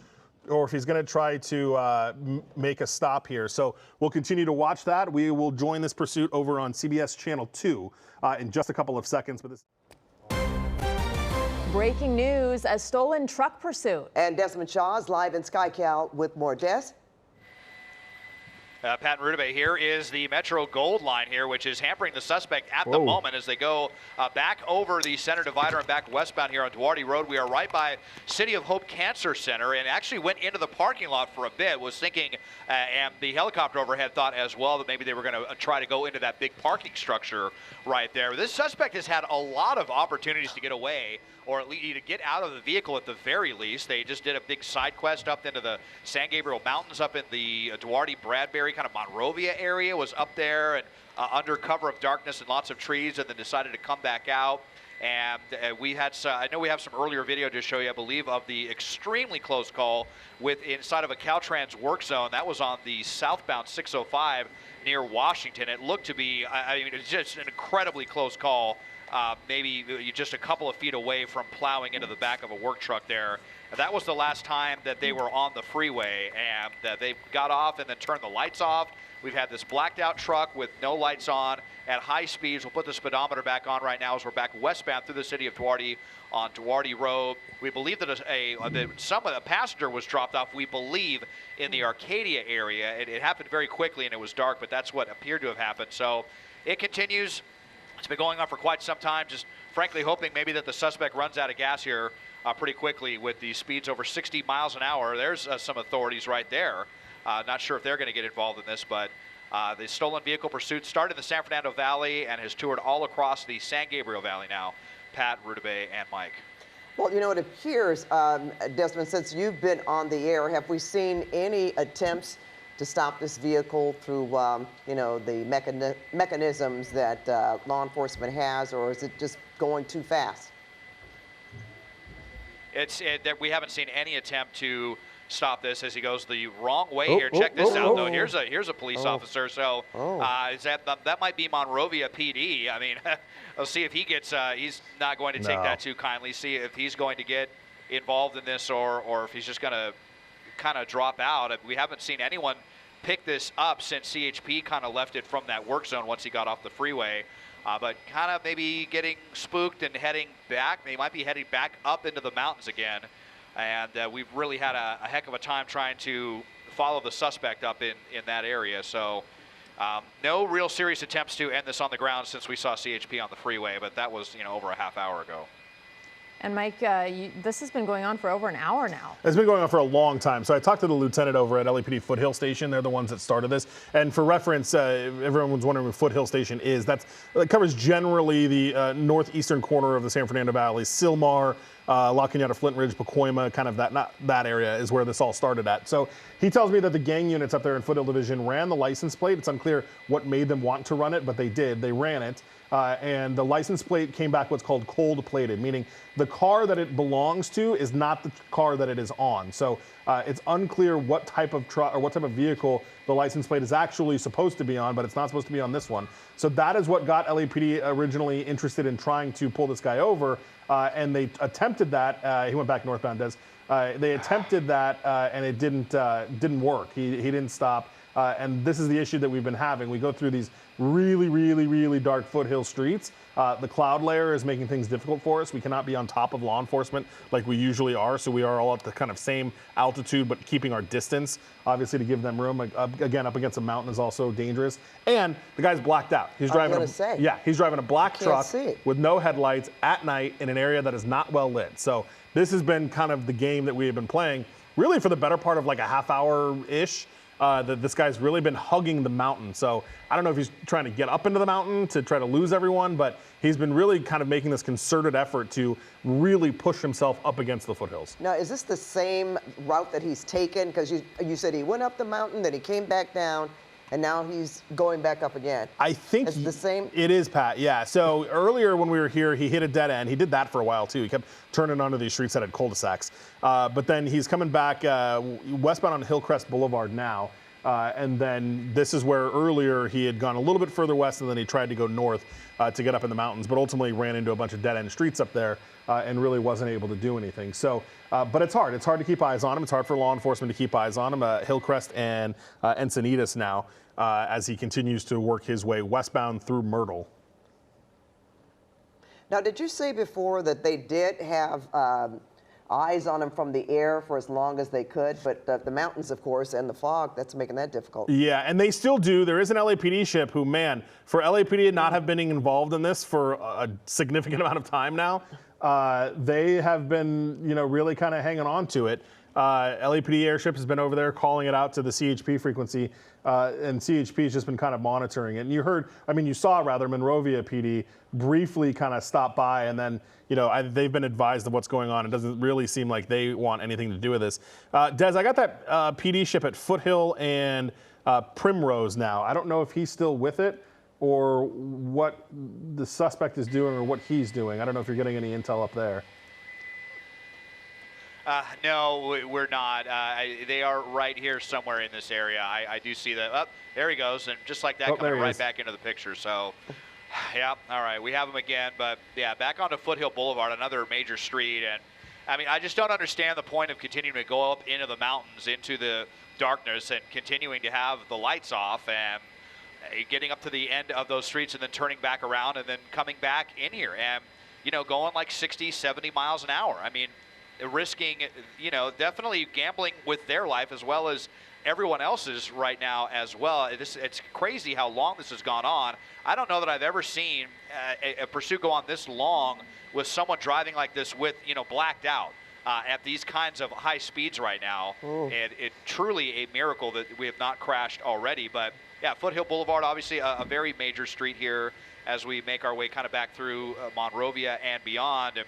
make a stop here. So we'll continue to watch that. We will join this pursuit over on CBS Channel 2 in just a couple of seconds. But this. Breaking news, a stolen truck pursuit. And Desmond Shaw is live in SkyCal with more. Des? Pat Rudabay, here is the Metro Gold line here, which is hampering the suspect at the moment as they go back over the center divider and back westbound here on Duarte Road. We are right by City of Hope Cancer Center and actually went into the parking lot for a bit, was thinking, and the helicopter overhead thought as well that maybe they were going to try to go into that big parking structure right there. This suspect has had a lot of opportunities to get away, or at least to get out of the vehicle at the very least. They just did a big side quest up into the San Gabriel Mountains, up in the Duarte, Bradbury, kind of Monrovia area, was up there and under cover of darkness and lots of trees, and then decided to come back out. And we had, I know we have some earlier video to show you, I believe, of the extremely close call with inside of a Caltrans work zone. That was on the southbound 605 near Washington. It looked to be, I mean, it's just an incredibly close call. Maybe just a couple of feet away from plowing into the back of a work truck there. That was the last time that they were on the freeway, and they got off and then turned the lights off. We've had this blacked out truck with no lights on at high speeds. We'll put the speedometer back on right now as we're back westbound through the city of Duarte on Duarte Road. We believe that a passenger was dropped off, we believe, in the Arcadia area. It happened very quickly and it was dark, but that's what appeared to have happened. So it continues. It's been going on for quite some time, just frankly hoping maybe that the suspect runs out of gas here pretty quickly with the speeds over 60 miles an hour. There's some authorities right there. Not sure if they're going to get involved in this, but the stolen vehicle pursuit started in the San Fernando Valley and has toured all across the San Gabriel Valley now. Pat, Rudabay, and Mike. Well, you know, it appears, Desmond, since you've been on the air, have we seen any attempts to stop this vehicle through, you know, the mechanisms that law enforcement has, or is it just going too fast? That we haven't seen any attempt to stop this as he goes the wrong way here. Check this out, though. Here's a police officer. So that might be Monrovia PD. I mean, we'll see if he gets. He's not going to take that too kindly. See if he's going to get involved in this, or if he's just going to kind of drop out. We haven't seen anyone pick this up since CHP kind of left it from that work zone once he got off the freeway. But kind of maybe getting spooked and heading back. They might be heading back up into the mountains again. And we've really had a heck of a time trying to follow the suspect up in that area. So no real serious attempts to end this on the ground since we saw CHP on the freeway, but that was, over a half hour ago. And Mike, this has been going on for over an hour now. It's been going on for a long time. So I talked to the lieutenant over at LAPD Foothill Station. They're the ones that started this. And for reference, everyone was wondering what Foothill Station is. It covers generally the northeastern corner of the San Fernando Valley. Silmar, La Cañada, Flint Ridge, Pacoima, kind of that area is where this all started at. So he tells me that the gang units up there in Foothill Division ran the license plate. It's unclear what made them want to run it, but they did. They ran it. And the license plate came back what's called cold plated, meaning the car that it belongs to is not the car that it is on. So it's unclear what type of truck or what type of vehicle the license plate is actually supposed to be on, but it's not supposed to be on this one. So that is what got LAPD originally interested in trying to pull this guy over. And they attempted that. He went back northbound, Des. They attempted that, and it didn't work. He didn't stop. And this is the issue that we've been having. We go through these really, really, really dark foothill streets. The cloud layer is making things difficult for us. We cannot be on top of law enforcement like we usually are. So we are all at the kind of same altitude, but keeping our distance, obviously, to give them room. Again, up against a mountain is also dangerous. And the guy's blacked out. He's driving he's driving a black truck with no headlights at night in an area that is not well lit. So this has been kind of the game that we have been playing really for the better part of like a half hour-ish. That this guy's really been hugging the mountain. So I don't know if he's trying to get up into the mountain to try to lose everyone, but he's been really kind of making this concerted effort to really push himself up against the foothills. Now, is this the same route that he's taken? Because you said he went up the mountain, then he came back down, and now he's going back up again. I think it's the same. It is, Pat. Yeah. So earlier when we were here, he hit a dead end. He did that for a while too. He kept turning onto these streets that had cul-de-sacs. But then he's coming back westbound on Hillcrest Boulevard now. And then this is where earlier he had gone a little bit further west, and then he tried to go north to get up in the mountains, but ultimately ran into a bunch of dead end streets up there and really wasn't able to do anything. So, but it's hard. It's hard to keep eyes on him. It's hard for law enforcement to keep eyes on him. Hillcrest and Encinitas now. As he continues to work his way westbound through Myrtle. Now, did you say before that they did have eyes on him from the air for as long as they could, but the mountains, of course, and the fog, that's making that difficult? Yeah, and they still do. There is an LAPD ship who, man, for LAPD to not have been involved in this for a significant amount of time now, they have been, really kind of hanging on to it. LAPD airship has been over there calling it out to the CHP frequency, and CHP has just been kind of monitoring it. And you saw Monrovia PD briefly kind of stop by, and then, they've been advised of what's going on. It doesn't really seem like they want anything to do with this. Des, I got that PD ship at Foothill and Primrose now. I don't know if he's still with it or what the suspect is doing or what he's doing. I don't know if you're getting any intel up there. No, we're not. They are right here somewhere in this area. I do see that. Oh, there he goes. And just like that, coming right back into the picture. So, yeah, all right. We have him again. But, yeah, back onto Foothill Boulevard, another major street. And, I just don't understand the point of continuing to go up into the mountains, into the darkness, and continuing to have the lights off and getting up to the end of those streets and then turning back around and then coming back in here and, going like 60, 70 miles an hour. Risking, definitely gambling with their life as well as everyone else's right now as well. It's crazy how long this has gone on. I don't know that I've ever seen a pursuit go on this long with someone driving like this with, blacked out at these kinds of high speeds right now. And it truly a miracle that we have not crashed already. But yeah, Foothill Boulevard, obviously a very major street here as we make our way kind of back through Monrovia and beyond. And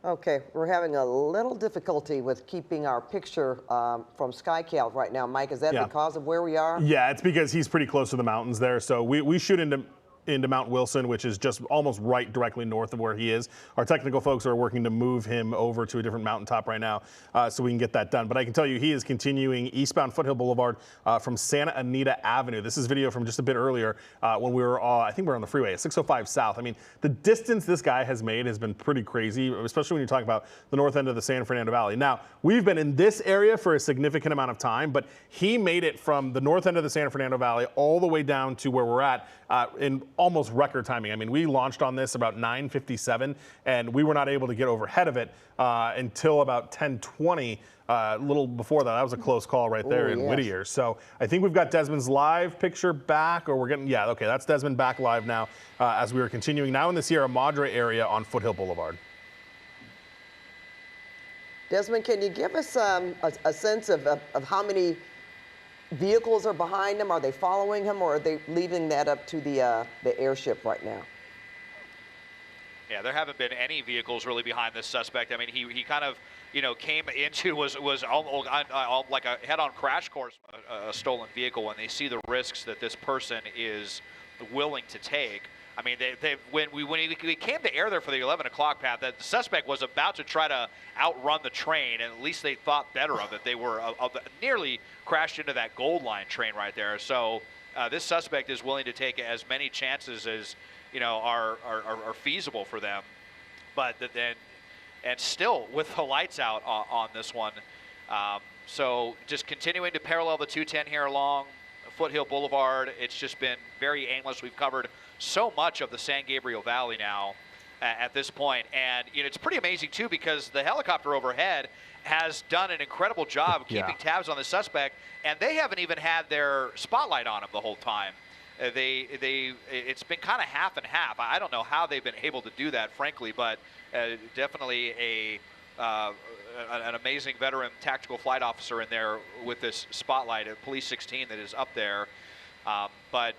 okay, we're having a little difficulty with keeping our picture from SkyCal right now. Mike, is that because of where we are? Yeah, it's because he's pretty close to the mountains there. So we shoot into Mount Wilson, which is just almost right directly north of where he is. Our technical folks are working to move him over to a different mountaintop right now so we can get that done. But I can tell you he is continuing eastbound Foothill Boulevard from Santa Anita Avenue. This is video from just a bit earlier when we were, I think we were on the freeway, 605 South. The distance this guy has made has been pretty crazy, especially when you talk about the north end of the San Fernando Valley. Now, we've been in this area for a significant amount of time, but he made it from the north end of the San Fernando Valley all the way down to where we're at in almost record timing. I mean, we launched on this about 9:57, and we were not able to get overhead of it until about 10:20. A little before that. That was a close call right there in Whittier. So I think we've got Desmond's live picture back, or we're getting, yeah, okay, that's Desmond back live now as we are continuing now in the Sierra Madre area on Foothill Boulevard. Desmond, can you give us a sense of how many vehicles are behind him? Are they following him, or are they leaving that up to the airship right now? Yeah, there haven't been any vehicles really behind this suspect. I mean, he kind of, you know, came into was almost like a head-on crash course, a stolen vehicle, when they see the risks that this person is willing to take. I mean, when we came to air there for the 11 o'clock path, that the suspect was about to try to outrun the train, and at least they thought better of it. They were nearly crashed into that Gold Line train right there. So this suspect is willing to take as many chances as, you know, are feasible for them. But then, and still with the lights out on this one. So just continuing to parallel the 210 here along Foothill Boulevard. It's just been very aimless. We've covered so much of the San Gabriel Valley now at this point. And, you know, it's pretty amazing, too, because the helicopter overhead has done an incredible job of keeping tabs on the suspect, and they haven't even had their spotlight on him the whole time. It's been kind of half and half. I don't know how they've been able to do that, frankly, but definitely an amazing veteran tactical flight officer in there with this spotlight at Police 16 that is up there. But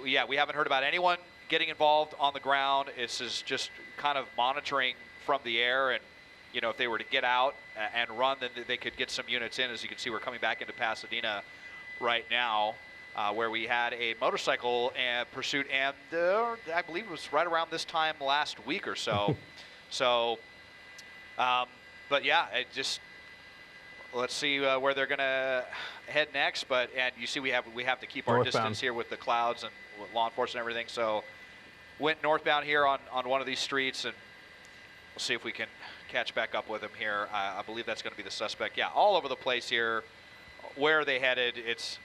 yeah, we haven't heard about anyone getting involved on the ground. This is just kind of monitoring from the air, and you know, if they were to get out and run, then they could get some units in. As you can see, we're coming back into Pasadena right now, where we had a motorcycle pursuit, and I believe it was right around this time last week or so. So, but yeah, it just, let's see where they're gonna head next. And you see, we have to keep our distance here with the clouds and with law enforcement and everything. So went northbound here on one of these streets, and we'll see if we can catch back up with him here. I believe that's going to be the suspect. Yeah, all over the place here. Where are they headed? It's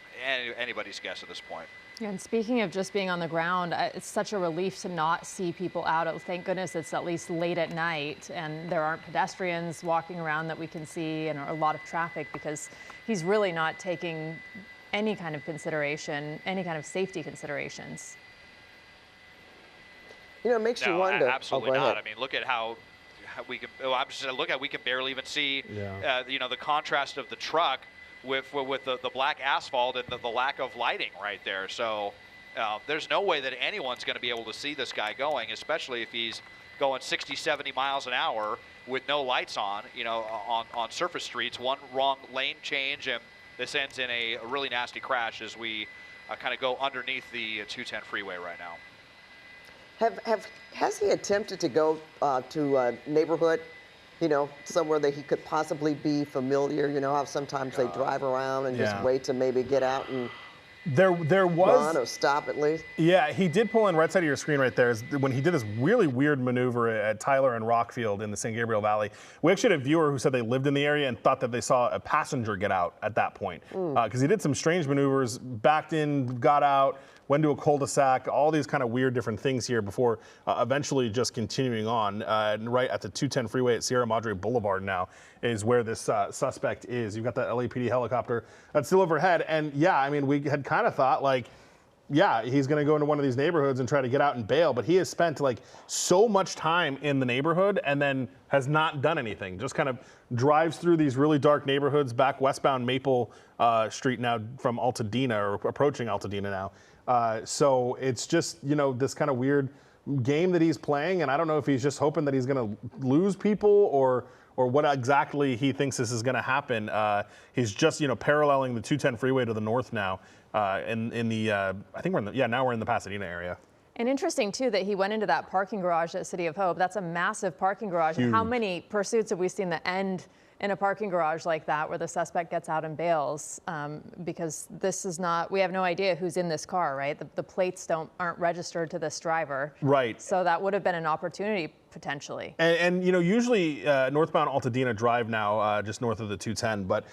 anybody's guess at this point. Yeah, and speaking of just being on the ground, it's such a relief to not see people out. Thank goodness it's at least late at night and there aren't pedestrians walking around that we can see, and a lot of traffic, because he's really not taking any kind of consideration, any kind of safety considerations. You know, it makes you wonder. Absolutely not. I mean, look at how we can. I'm just look at, we can barely even see. You know, the contrast of the truck with the black asphalt and the lack of lighting right there. So there's no way that anyone's going to be able to see this guy going, especially if he's going 60, 70 miles an hour with no lights on. You know, on surface streets, one wrong lane change, and this ends in a really nasty crash as we kind of go underneath the 210 freeway right now. Has he attempted to go to a neighborhood, you know, somewhere that he could possibly be familiar? You know how sometimes they drive around and just wait to maybe get out and there was run or stop at least? Yeah, he did pull in right side of your screen right there is when he did this really weird maneuver at Tyler and Rockfield in the San Gabriel Valley. We actually had a viewer who said they lived in the area and thought that they saw a passenger get out at that point. Because he did some strange maneuvers, backed in, got out, went to a cul-de-sac, all these kind of weird different things here before eventually just continuing on. Right at the 210 freeway at Sierra Madre Boulevard now is where this suspect is. You've got that LAPD helicopter that's still overhead. And yeah, I mean, we had kind of thought like, yeah, he's going to go into one of these neighborhoods and try to get out and bail, but he has spent like so much time in the neighborhood and then has not done anything. Just kind of drives through these really dark neighborhoods back westbound Maple Street now from Altadena, or approaching Altadena now. So it's just, you know, this kind of weird game that he's playing, and I don't know if he's just hoping that he's going to lose people or what exactly he thinks this is going to happen. He's just, you know, paralleling the 210 freeway to the north now. In the, I think we're in the, now we're in the Pasadena area. And interesting too that he went into that parking garage at City of Hope. That's a massive parking garage. And how many pursuits have we seen that end in a parking garage like that where the suspect gets out and bails, because this is not, we have no idea who's in this car, right? The plates aren't registered to this driver. Right. So that would have been an opportunity potentially. And you know, usually northbound Altadena Drive now, just north of the 210, but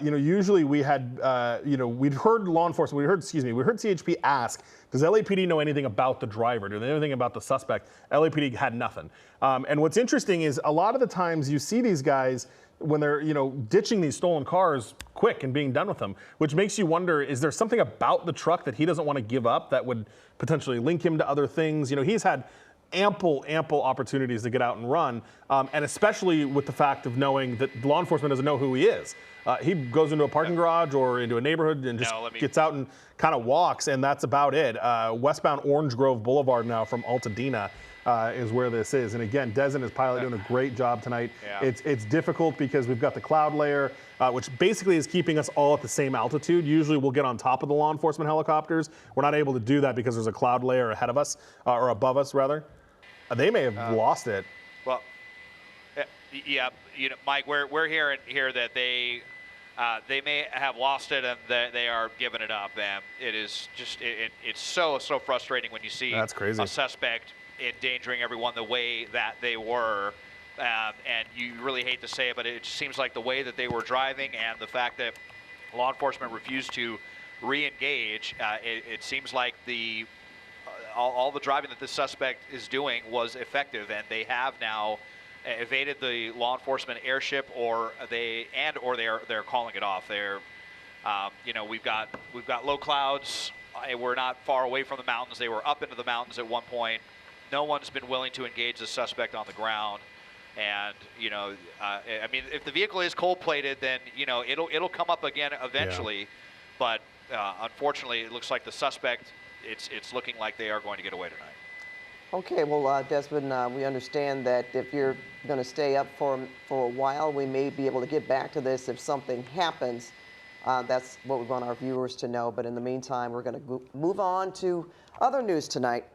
you know, usually we had, you know, we'd heard law enforcement, we heard CHP ask, does LAPD know anything about the driver? Do they know anything about the suspect? LAPD had nothing. And what's interesting is a lot of the times you see these guys when they're, you know, ditching these stolen cars quick and being done with them, which makes you wonder, is there something about the truck that he doesn't want to give up that would potentially link him to other things? You know, he's had ample opportunities to get out and run, and especially with the fact of knowing that law enforcement doesn't know who he is. He goes into a parking garage or into a neighborhood and just gets out and kind of walks, and that's about it. Westbound Orange Grove Boulevard now from Altadena is where this is. And again, Des and his pilot doing a great job tonight. Yeah. It's difficult because we've got the cloud layer, which basically is keeping us all at the same altitude. Usually we'll get on top of the law enforcement helicopters. We're not able to do that because there's a cloud layer ahead of us, or above us rather. They may have lost it. Well, yeah, you know, Mike, we're hearing here that they may have lost it and that they are giving it up. And it is just it's so frustrating when you see That's crazy. A suspect endangering everyone the way that they were. And you really hate to say it, but it seems like the way that they were driving and the fact that law enforcement refused to re-engage, it seems like all the driving that this suspect is doing was effective, and they have now evaded the law enforcement airship, or they're calling it off. They're, you know, we've got low clouds. We're not far away from the mountains. They were up into the mountains at one point. No one's been willing to engage the suspect on the ground. And you know, I mean, if the vehicle is cold-plated, then you know it'll come up again eventually. Yeah. But unfortunately, it looks like the suspect. It's looking like they are going to get away tonight. Okay, well, Desmond, we understand that if you're going to stay up for a while, we may be able to get back to this if something happens. That's what we want our viewers to know. But in the meantime, we're going to move on to other news tonight.